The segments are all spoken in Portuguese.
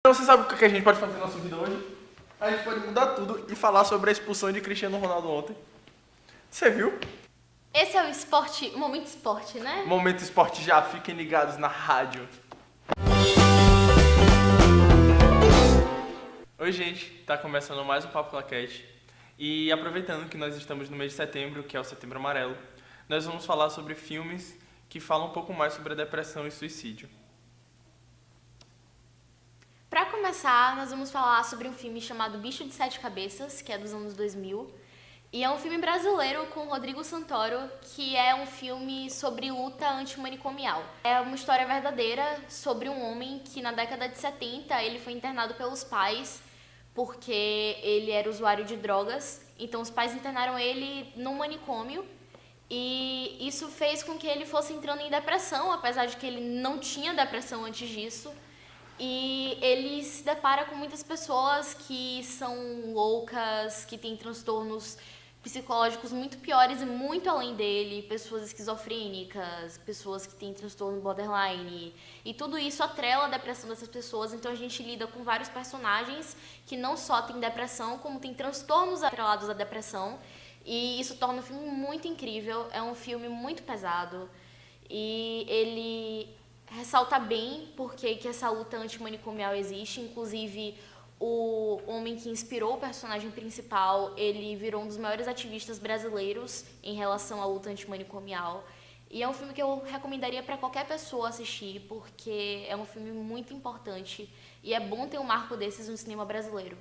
Então você sabe o que a gente pode fazer na nossa vida hoje? A gente pode mudar tudo e falar sobre a expulsão de Cristiano Ronaldo ontem. Você viu? Esse é o esporte, o Momento Esporte, né? Momento Esporte já, fiquem ligados na rádio. Oi gente, tá começando mais um Papo Claquete. E aproveitando que nós estamos no mês de setembro, que é o Setembro Amarelo, nós vamos falar sobre filmes que falam um pouco mais sobre a depressão e suicídio. Pra começar, nós vamos falar sobre um filme chamado Bicho de Sete Cabeças, que é dos anos 2000. E é um filme brasileiro com Rodrigo Santoro, que é um filme sobre luta antimanicomial. É uma história verdadeira sobre um homem que na década de 70 ele foi internado pelos pais porque ele era usuário de drogas. Então os pais internaram ele num manicômio e isso fez com que ele fosse entrando em depressão, apesar de que ele não tinha depressão antes disso. E ele se depara com muitas pessoas que são loucas, que têm transtornos psicológicos muito piores e muito além dele, pessoas esquizofrênicas, pessoas que têm transtorno borderline, e tudo isso atrela a depressão dessas pessoas. Então a gente lida com vários personagens que não só têm depressão, como têm transtornos atrelados à depressão, e isso torna o filme muito incrível. É um filme muito pesado e ele ressalta bem por que essa luta antimanicomial existe. Inclusive, o homem que inspirou o personagem principal, ele virou um dos maiores ativistas brasileiros em relação à luta antimanicomial. E é um filme que eu recomendaria para qualquer pessoa assistir, porque é um filme muito importante e é bom ter um marco desses no cinema brasileiro.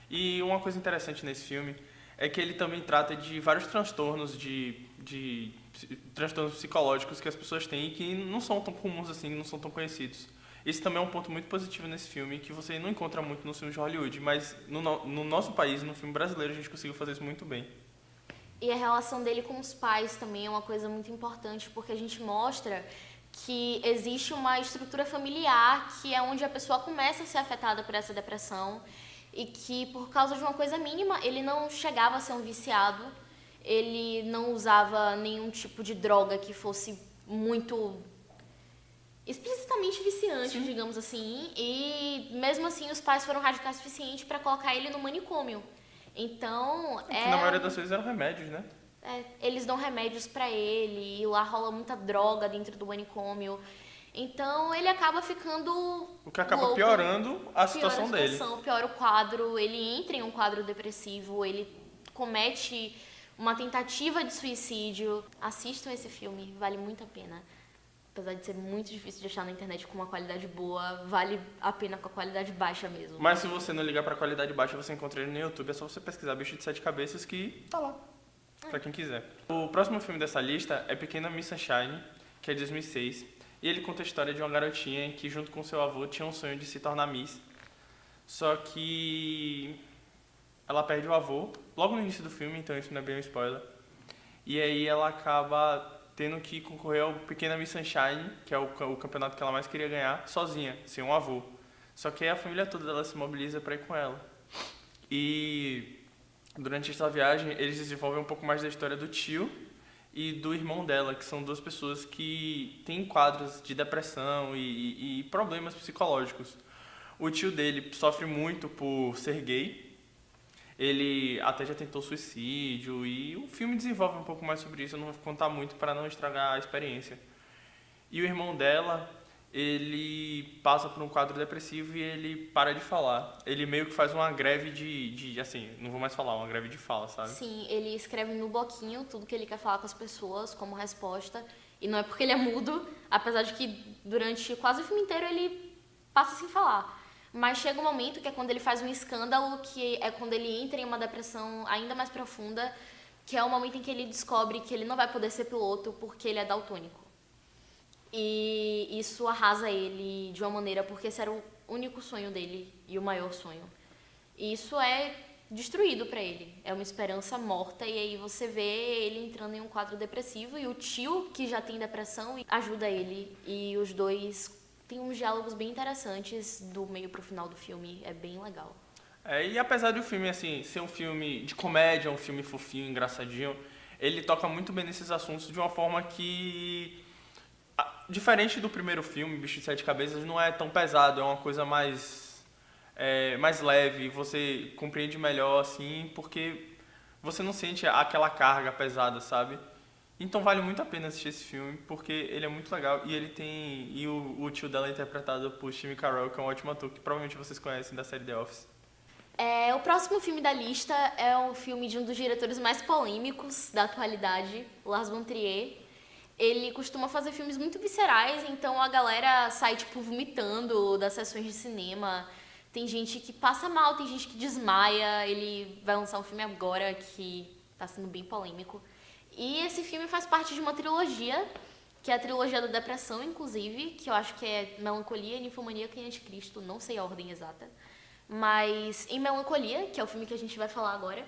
E uma coisa interessante nesse filme é que ele também trata de vários transtornos de transtornos psicológicos que as pessoas têm e que não são tão comuns assim, não são tão conhecidos. Esse também é um ponto muito positivo nesse filme, que você não encontra muito nos filmes de Hollywood, mas no nosso país, no filme brasileiro, a gente conseguiu fazer isso muito bem. E a relação dele com os pais também é uma coisa muito importante, porque a gente mostra que existe uma estrutura familiar que é onde a pessoa começa a ser afetada por essa depressão e que, por causa de uma coisa mínima, ele não chegava a ser um viciado, ele não usava nenhum tipo de droga que fosse muito explicitamente viciante, Sim. digamos assim, e mesmo assim os pais foram radicais o suficiente para colocar ele no manicômio. Então, Que na maioria das vezes eram remédios, né? eles dão remédios para ele, e lá rola muita droga dentro do manicômio. Então ele acaba ficando O que acaba louco, piorando a situação dele. piora o quadro, ele entra em um quadro depressivo, ele comete uma tentativa de suicídio. Assistam esse filme, vale muito a pena. Apesar de ser muito difícil de achar na internet com uma qualidade boa, vale a pena com a qualidade baixa mesmo. Mas se você não ligar pra qualidade baixa, você encontra ele no YouTube, é só você pesquisar Bicho de Sete Cabeças que tá lá, pra quem quiser. O próximo filme dessa lista é Pequena Miss Sunshine, que é de 2006, e ele conta a história de uma garotinha que, junto com seu avô, tinha um sonho de se tornar Miss, só que ela perde o avô logo no início do filme, então isso não é bem um spoiler, e aí ela acaba tendo que concorrer ao Pequena Miss Sunshine, que é o campeonato que ela mais queria ganhar, sozinha, sem um avô. Só que aí a família toda dela se mobiliza para ir com ela. E durante essa viagem, eles desenvolvem um pouco mais da história do tio e do irmão dela, que são duas pessoas que têm quadros de depressão e problemas psicológicos. O tio dele sofre muito por ser gay. Ele até já tentou suicídio e o filme desenvolve um pouco mais sobre isso. Eu não vou contar muito para não estragar a experiência. E o irmão dela, ele passa por um quadro depressivo e ele para de falar. Ele meio que faz uma greve assim, não vou mais falar, uma greve de fala, sabe? Sim, ele escreve no bloquinho tudo que ele quer falar com as pessoas como resposta. E não é porque ele é mudo, apesar de que durante quase o filme inteiro ele passa sem falar. Mas chega um momento que é quando ele faz um escândalo, que é quando ele entra em uma depressão ainda mais profunda, que é o momento em que ele descobre que ele não vai poder ser piloto porque ele é daltônico. E isso arrasa ele de uma maneira, porque esse era o único sonho dele e o maior sonho. E isso é destruído pra ele, é uma esperança morta, e aí você vê ele entrando em um quadro depressivo e o tio, que já tem depressão, ajuda ele, e os dois tem uns diálogos bem interessantes do meio pro final do filme, é bem legal. E apesar do filme assim, ser um filme de comédia, um filme fofinho, engraçadinho, ele toca muito bem nesses assuntos de uma forma que, diferente do primeiro filme, Bicho de Sete Cabeças, não é tão pesado, é uma coisa mais mais leve, você compreende melhor, assim, porque você não sente aquela carga pesada, sabe? Então vale muito a pena assistir esse filme, porque ele é muito legal e ele tem... E o tio dela é interpretado por Steve Carell, que é um ótimo ator, que provavelmente vocês conhecem da série The Office. O próximo filme da lista é o filme de um dos diretores mais polêmicos da atualidade, Lars von Trier. Ele costuma fazer filmes muito viscerais, então a galera sai, tipo, vomitando das sessões de cinema. Tem gente que passa mal, tem gente que desmaia. Ele vai lançar um filme agora que tá sendo bem polêmico. E esse filme faz parte de uma trilogia, que é a trilogia da depressão, inclusive, que eu acho que é Melancolia, Ninfomaníaca e Anticristo, não sei a ordem exata. Mas em Melancolia, que é o filme que a gente vai falar agora,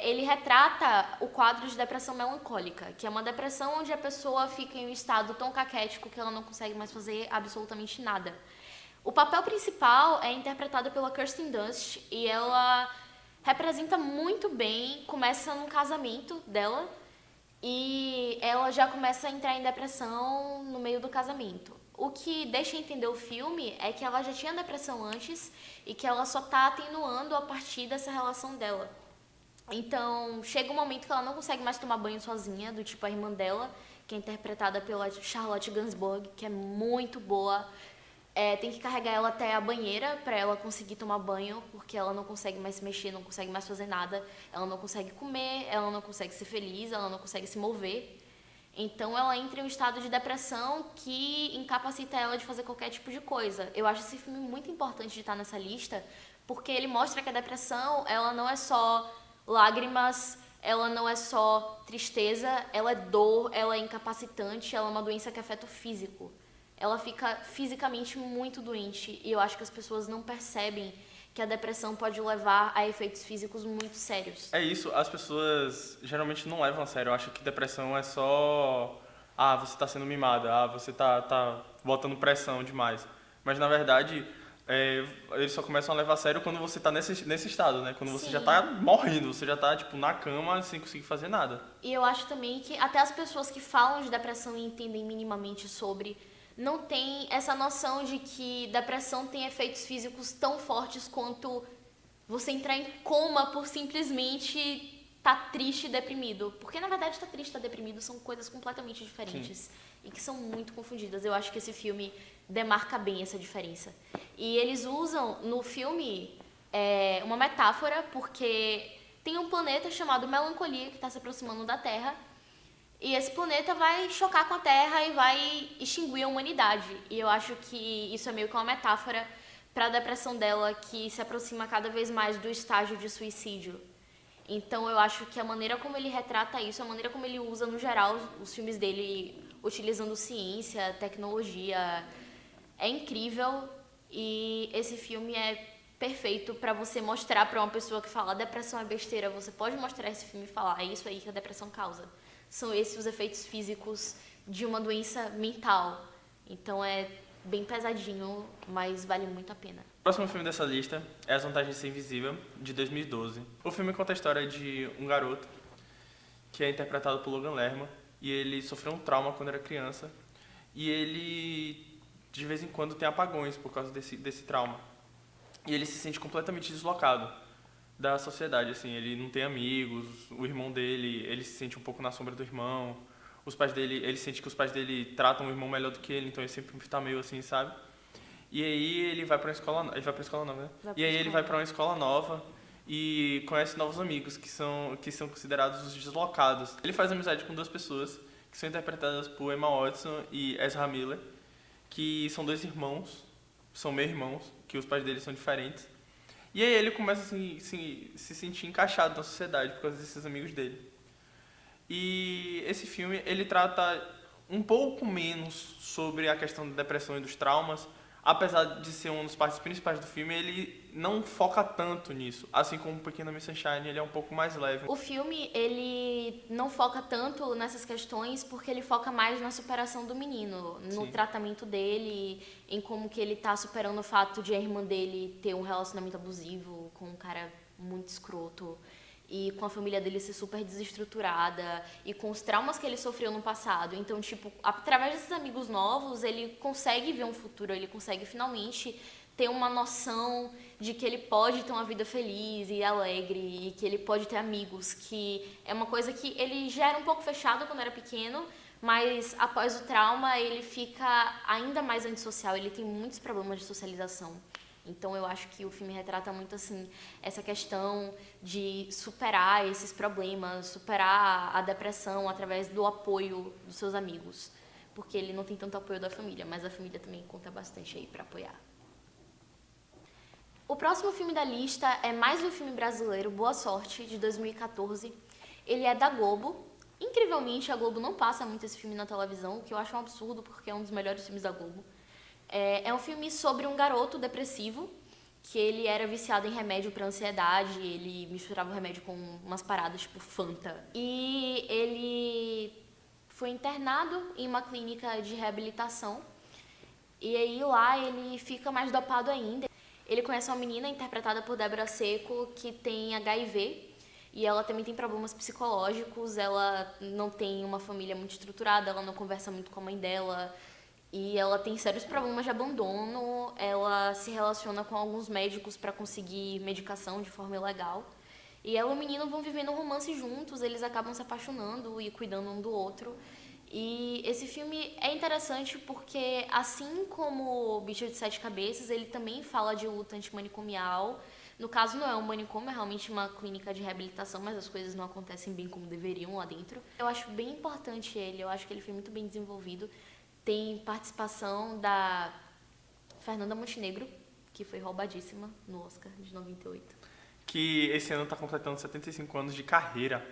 ele retrata o quadro de depressão melancólica, que é uma depressão onde a pessoa fica em um estado tão caquético que ela não consegue mais fazer absolutamente nada. O papel principal é interpretado pela Kirsten Dunst e ela representa muito bem, começa num casamento dela e ela já começa a entrar em depressão no meio do casamento. O que deixa entender o filme é que ela já tinha depressão antes e que ela só tá atenuando a partir dessa relação dela. Então, chega um momento que ela não consegue mais tomar banho sozinha, do tipo a irmã dela, que é interpretada pela Charlotte Gainsbourg, que é muito boa. Tem que carregar ela até a banheira para ela conseguir tomar banho, porque ela não consegue mais se mexer, não consegue mais fazer nada. Ela não consegue comer, ela não consegue ser feliz, ela não consegue se mover. Então ela entra em um estado de depressão que incapacita ela de fazer qualquer tipo de coisa. Eu acho esse filme muito importante de estar nessa lista, porque ele mostra que a depressão, ela não é só lágrimas, ela não é só tristeza, ela é dor, ela é incapacitante, ela é uma doença que afeta o físico. Ela fica fisicamente muito doente e eu acho que as pessoas não percebem que a depressão pode levar a efeitos físicos muito sérios. É isso, as pessoas geralmente não levam a sério. Eu acho que depressão é só... Ah, você tá sendo mimada, ah, você tá botando pressão demais. Mas, na verdade, eles só começam a levar a sério quando você tá nesse estado, né? Quando você Sim. já tá morrendo, você já tá, tipo, na cama sem conseguir fazer nada. E eu acho também que até as pessoas que falam de depressão e entendem minimamente sobre, não tem essa noção de que depressão tem efeitos físicos tão fortes quanto você entrar em coma por simplesmente tá triste e deprimido. Porque, na verdade, tá triste e tá deprimido são coisas completamente diferentes. Sim. E que são muito confundidas. Eu acho que esse filme demarca bem essa diferença. E eles usam no filme uma metáfora, porque tem um planeta chamado Melancolia que está se aproximando da Terra. E esse planeta vai chocar com a Terra e vai extinguir a humanidade. E eu acho que isso é meio que uma metáfora para a depressão dela, que se aproxima cada vez mais do estágio de suicídio. Então eu acho que a maneira como ele retrata isso, a maneira como ele usa no geral os filmes dele, utilizando ciência, tecnologia, é incrível. E esse filme é perfeito para você mostrar para uma pessoa que fala depressão é besteira. Você pode mostrar esse filme e falar, é isso aí que a depressão causa. São esses os efeitos físicos de uma doença mental. Então é bem pesadinho, mas vale muito a pena. O próximo filme dessa lista é As Vantagens de Ser Invisível, de 2012. O filme conta a história de um garoto que é interpretado por Logan Lerman e ele sofreu um trauma quando era criança e ele, de vez em quando, tem apagões por causa desse trauma. E ele se sente completamente deslocado da sociedade, assim, ele não tem amigos, o irmão dele, ele se sente um pouco na sombra do irmão, os pais dele, ele sente que os pais dele tratam o irmão melhor do que ele, então ele sempre tá meio assim, sabe? E aí ele vai pra escola nova, né? E aí ele vai pra uma escola nova e conhece novos amigos que são considerados os deslocados. Ele faz amizade com duas pessoas que são interpretadas por Emma Watson e Ezra Miller, que são dois irmãos, são meio-irmãos, que os pais deles são diferentes. E aí ele começa a se sentir encaixado na sociedade por causa desses amigos dele. E esse filme, ele trata um pouco menos sobre a questão da depressão e dos traumas, apesar de ser uma das partes principais do filme, ele não foca tanto nisso. Assim como Pequena Miss Sunshine, ele é um pouco mais leve. O filme, ele não foca tanto nessas questões porque ele foca mais na superação do menino, no Sim. tratamento dele, em como que ele tá superando o fato de a irmã dele ter um relacionamento abusivo com um cara muito escroto. E com a família dele ser super desestruturada, e com os traumas que ele sofreu no passado. Então, tipo, através desses amigos novos, ele consegue ver um futuro, ele consegue finalmente ter uma noção de que ele pode ter uma vida feliz e alegre e que ele pode ter amigos, que é uma coisa que ele já era um pouco fechado quando era pequeno, mas após o trauma ele fica ainda mais antissocial, ele tem muitos problemas de socialização. Então eu acho que o filme retrata muito assim essa questão de superar esses problemas, superar a depressão através do apoio dos seus amigos, porque ele não tem tanto apoio da família, mas a família também conta bastante aí para apoiar. O próximo filme da lista é mais um filme brasileiro, Boa Sorte, de 2014. Ele é da Globo. Incrivelmente, a Globo não passa muito esse filme na televisão, o que eu acho um absurdo, porque é um dos melhores filmes da Globo. É um filme sobre um garoto depressivo, que ele era viciado em remédio para ansiedade, ele misturava o remédio com umas paradas tipo Fanta. E ele foi internado em uma clínica de reabilitação, e aí lá ele fica mais dopado ainda. Ele conhece uma menina interpretada por Débora Seco que tem HIV e ela também tem problemas psicológicos, ela não tem uma família muito estruturada, ela não conversa muito com a mãe dela e ela tem sérios problemas de abandono, ela se relaciona com alguns médicos para conseguir medicação de forma ilegal. E ela e o menino vão vivendo um romance juntos, eles acabam se apaixonando e cuidando um do outro. E esse filme é interessante porque, assim como Bicho de Sete Cabeças, ele também fala de luta antimanicomial. No caso, não é um manicômio, é realmente uma clínica de reabilitação, mas as coisas não acontecem bem como deveriam lá dentro. Eu acho bem importante ele, eu acho que ele foi muito bem desenvolvido. Tem participação da Fernanda Montenegro, que foi roubadíssima no Oscar de 98. Que esse ano está completando 75 anos de carreira.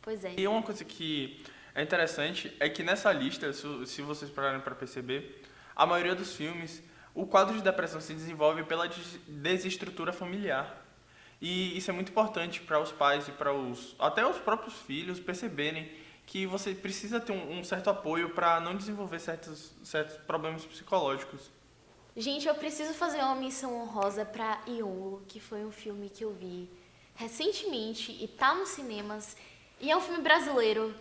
Pois é. E uma coisa que é interessante é que nessa lista, se vocês pararem para perceber, a maioria dos filmes, o quadro de depressão se desenvolve pela desestrutura familiar. E isso é muito importante para os pais e para até os próprios filhos perceberem que você precisa ter um certo apoio para não desenvolver certos problemas psicológicos. Gente, eu preciso fazer uma menção honrosa para Ion, que foi um filme que eu vi recentemente e tá nos cinemas. E é um filme brasileiro.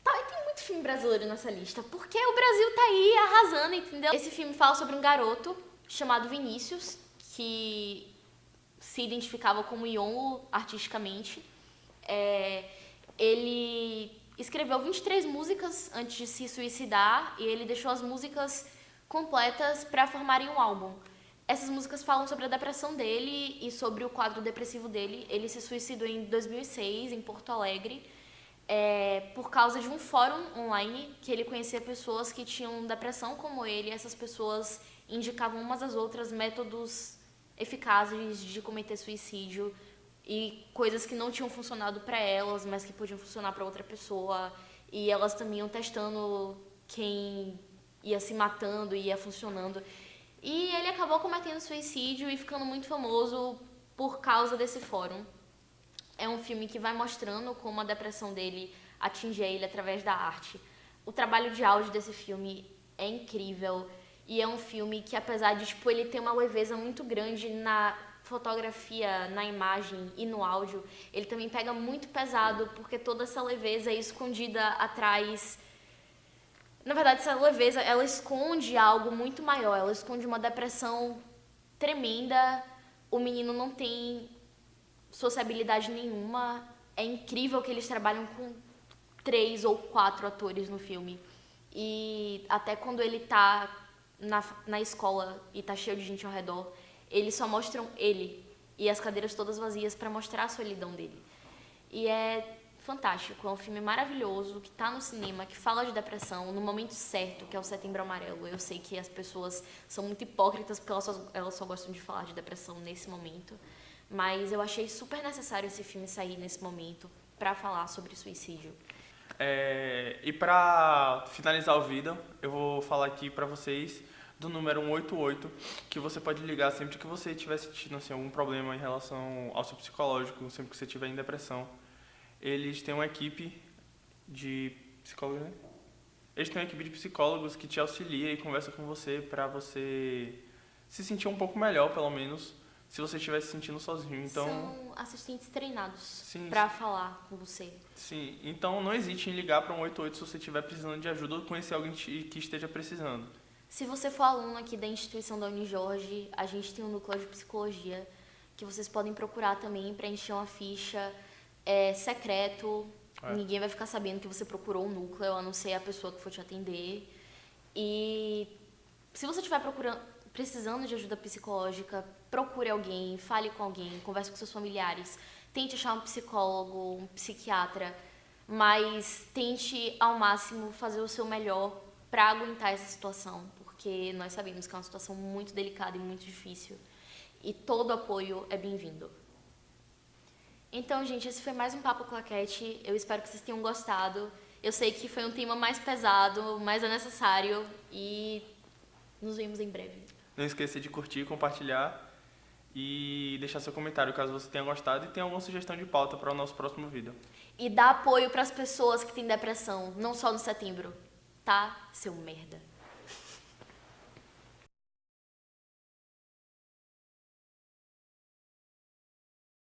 Tá, e tem muito filme brasileiro nessa lista, porque o Brasil tá aí arrasando, entendeu? Esse filme fala sobre um garoto chamado Vinícius, que se identificava como Ion artisticamente. Ele escreveu 23 músicas antes de se suicidar e ele deixou as músicas completas para formarem um álbum. Essas músicas falam sobre a depressão dele e sobre o quadro depressivo dele. Ele se suicidou em 2006, em Porto Alegre, por causa de um fórum online que ele conhecia pessoas que tinham depressão como ele. Essas pessoas indicavam umas às outras métodos eficazes de cometer suicídio e coisas que não tinham funcionado para elas, mas que podiam funcionar para outra pessoa. E elas também iam testando quem ia se matando e ia funcionando. E ele acabou cometendo suicídio e ficando muito famoso por causa desse fórum. É um filme que vai mostrando como a depressão dele atinge ele através da arte. O trabalho de áudio desse filme é incrível e é um filme que, apesar de ele ter uma leveza muito grande na fotografia, na imagem e no áudio, ele também pega muito pesado porque toda essa leveza é escondida atrás. Na verdade, essa leveza, ela esconde algo muito maior, ela esconde uma depressão tremenda. O menino não tem sociabilidade nenhuma. É incrível que eles trabalham com 3 ou 4 atores no filme. E até quando ele tá na escola e tá cheio de gente ao redor, eles só mostram ele e as cadeiras todas vazias para mostrar a solidão dele. E é fantástico, é um filme maravilhoso, que tá no cinema, que fala de depressão no momento certo, que é o Setembro Amarelo. Eu sei que as pessoas são muito hipócritas porque elas só gostam de falar de depressão nesse momento, mas eu achei super necessário esse filme sair nesse momento para falar sobre suicídio. E para finalizar o vídeo, eu vou falar aqui para vocês do número 188, que você pode ligar sempre que você estiver sentindo assim, algum problema em relação ao seu psicológico, sempre que você estiver em depressão. Eles têm uma equipe de psicólogos, né? Eles têm uma equipe de psicólogos que te auxilia e conversa com você para você se sentir um pouco melhor, pelo menos, se você estiver se sentindo sozinho. Então, são assistentes treinados para falar com você. Sim, então não hesite em ligar para 188 se você estiver precisando de ajuda ou conhecer alguém que esteja precisando. Se você for aluno aqui da instituição da Unijorge, a gente tem um núcleo de psicologia que vocês podem procurar também, preencher uma ficha. É secreto, ninguém vai ficar sabendo que você procurou o núcleo, a não ser a pessoa que for te atender. E se você estiver precisando de ajuda psicológica, procure alguém, fale com alguém, converse com seus familiares, tente achar um psicólogo, um psiquiatra, mas tente ao máximo fazer o seu melhor para aguentar essa situação, porque nós sabemos que é uma situação muito delicada e muito difícil, e todo apoio é bem-vindo. Então, gente, esse foi mais um Papo Claquete. Eu espero que vocês tenham gostado. Eu sei que foi um tema mais pesado, mas é necessário, e nos vemos em breve. Não esqueça de curtir, compartilhar e deixar seu comentário caso você tenha gostado e tenha alguma sugestão de pauta para o nosso próximo vídeo. E dá apoio para as pessoas que têm depressão, não só no setembro, tá? Seu merda.